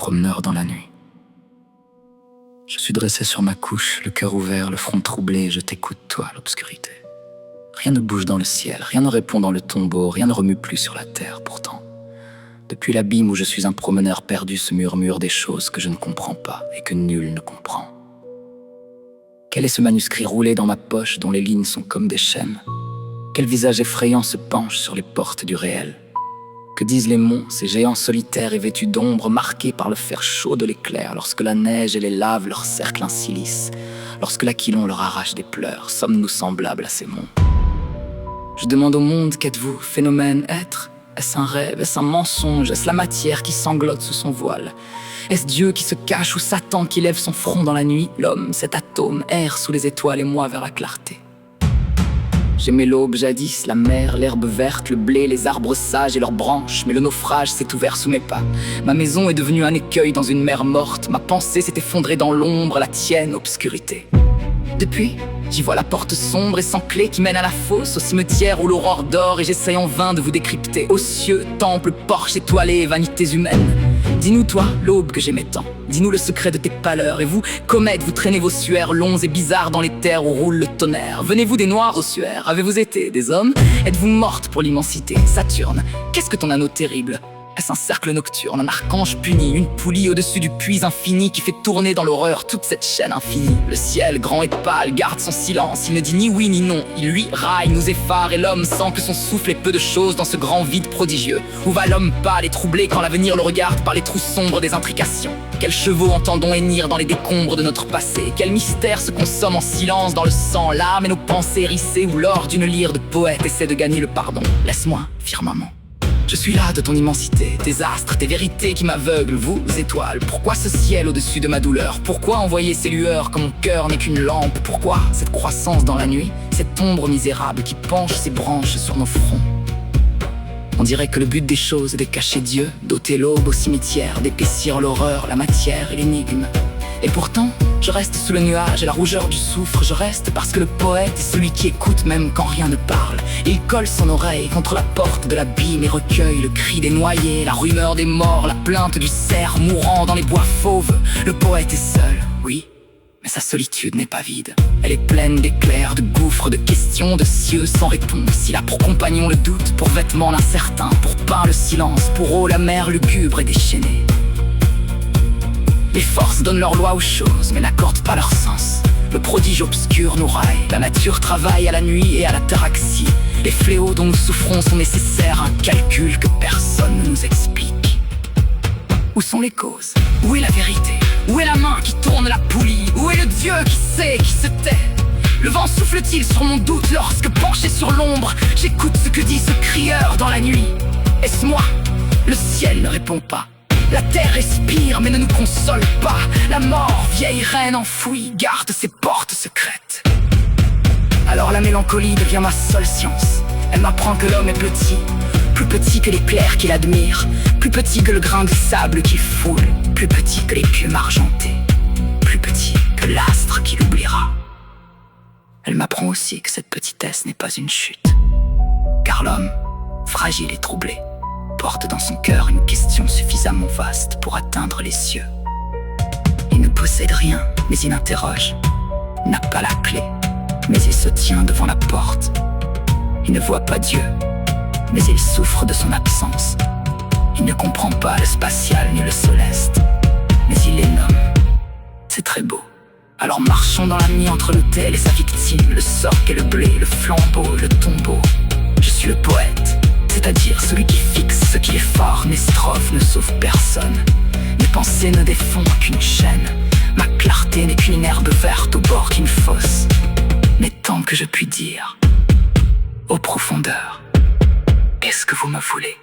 promeneur dans la nuit. Je suis dressé sur ma couche, le cœur ouvert, le front troublé, et je t'écoute, toi, l'obscurité. Rien ne bouge dans le ciel, rien ne répond dans le tombeau, rien ne remue plus sur la terre, pourtant. Depuis l'abîme où je suis un promeneur perdu se murmurent des choses que je ne comprends pas et que nul ne comprend. Quel est ce manuscrit roulé dans ma poche dont les lignes sont comme des chaînes? Quel visage effrayant se penche sur les portes du réel? Que disent les monts, ces géants solitaires et vêtus d'ombre, marqués par le fer chaud de l'éclair, lorsque la neige et les laves leur cerclent un silice, lorsque l'aquilon leur arrache des pleurs, sommes-nous semblables à ces monts? Je demande au monde, qu'êtes-vous, phénomène, être? Est-ce un rêve, est-ce un mensonge, est-ce la matière qui sanglote sous son voile? Est-ce Dieu qui se cache ou Satan qui lève son front dans la nuit? L'homme, cet atome, erre sous les étoiles et moi vers la clarté. J'aimais l'aube jadis, la mer, l'herbe verte, le blé, les arbres sages et leurs branches, mais le naufrage s'est ouvert sous mes pas. Ma maison est devenue un écueil dans une mer morte, ma pensée s'est effondrée dans l'ombre, la tienne, obscurité. Depuis, j'y vois la porte sombre et sans clé qui mène à la fosse, au cimetière où l'aurore dort et j'essaye en vain de vous décrypter. Ô cieux, temples, porches étoilés et vanités humaines, dis-nous toi, l'aube que j'aimais tant, dis-nous le secret de tes pâleurs. Et vous, comètes, vous traînez vos suaires longs et bizarres dans les terres où roule le tonnerre. Venez-vous des noirs ossuaires? Avez-vous été des hommes? Êtes-vous mortes pour l'immensité? Saturne, qu'est-ce que ton anneau terrible? Est-ce un cercle nocturne, un archange puni, une poulie au-dessus du puits infini qui fait tourner dans l'horreur toute cette chaîne infinie? Le ciel, grand et pâle, garde son silence, il ne dit ni oui ni non, il lui raille, nous effare, et l'homme sent que son souffle est peu de choses dans ce grand vide prodigieux. Où va l'homme pâle et troublé quand l'avenir le regarde par les trous sombres des intrications? Quels chevaux entendons hennir dans les décombres de notre passé? Quel mystère se consomme en silence dans le sang, l'âme et nos pensées hérissées, où l'or d'une lyre de poète essaie de gagner le pardon? Laisse-moi, firmament. Je suis là de ton immensité, tes astres, tes vérités qui m'aveuglent, vous, étoiles. Pourquoi ce ciel au-dessus de ma douleur? Pourquoi envoyer ces lueurs quand mon cœur n'est qu'une lampe? Pourquoi cette croissance dans la nuit, cette ombre misérable qui penche ses branches sur nos fronts? On dirait que le but des choses est de cacher Dieu, d'ôter l'aube au cimetière, d'épaissir l'horreur, la matière et l'énigme. Et pourtant, je reste sous le nuage et la rougeur du soufre. Je reste parce que le poète est celui qui écoute même quand rien ne parle. Il colle son oreille contre la porte de l'abîme et recueille le cri des noyés, la rumeur des morts, la plainte du cerf mourant dans les bois fauves. Le poète est seul, oui, mais sa solitude n'est pas vide. Elle est pleine d'éclairs, de gouffres, de questions, de cieux sans réponse. Il a pour compagnon le doute, pour vêtement l'incertain, pour pain le silence, pour eau la mer lugubre et déchaînée. Les forces donnent leur loi aux choses, mais n'accordent pas leur sens. Le prodige obscur nous raille, la nature travaille à la nuit et à l'ataraxie. Les fléaux dont nous souffrons sont nécessaires à un calcul que personne ne nous explique. Où sont les causes? Où est la vérité? Où est la main qui tourne la poulie? Où est le Dieu qui sait, qui se tait? Le vent souffle-t-il sur mon doute lorsque, penché sur l'ombre, j'écoute ce que dit ce crieur dans la nuit? Est-ce moi? Le ciel ne répond pas. La terre respire mais ne nous console pas. La mort, vieille reine enfouie, garde ses portes secrètes. Alors la mélancolie devient ma seule science. Elle m'apprend que l'homme est petit, plus petit que l'éclair qu'il admire, plus petit que le grain de sable qu'il foule, plus petit que l'écume argentée, plus petit que l'astre qu'il oubliera. Elle m'apprend aussi que cette petitesse n'est pas une chute, car l'homme, fragile et troublé, porte dans son cœur une question suffisamment vaste pour atteindre les cieux. Il ne possède rien, mais il interroge, n'a pas la clé, mais il se tient devant la porte. Il ne voit pas Dieu, mais il souffre de son absence. Il ne comprend pas le spatial ni le céleste, mais il les nomme. C'est très beau. Alors marchons dans la nuit entre l'autel et sa victime, le sorc et le blé, le flambeau et le tombeau. Je suis le poète, c'est-à-dire celui qui fixe ce qui est fort. Mes strophes ne sauvent personne, mes pensées ne défont qu'une chaîne. Ma clarté n'est qu'une herbe verte au bord d'une fosse. Mais tant que je puis dire, aux profondeurs, qu'est-ce que vous me voulez?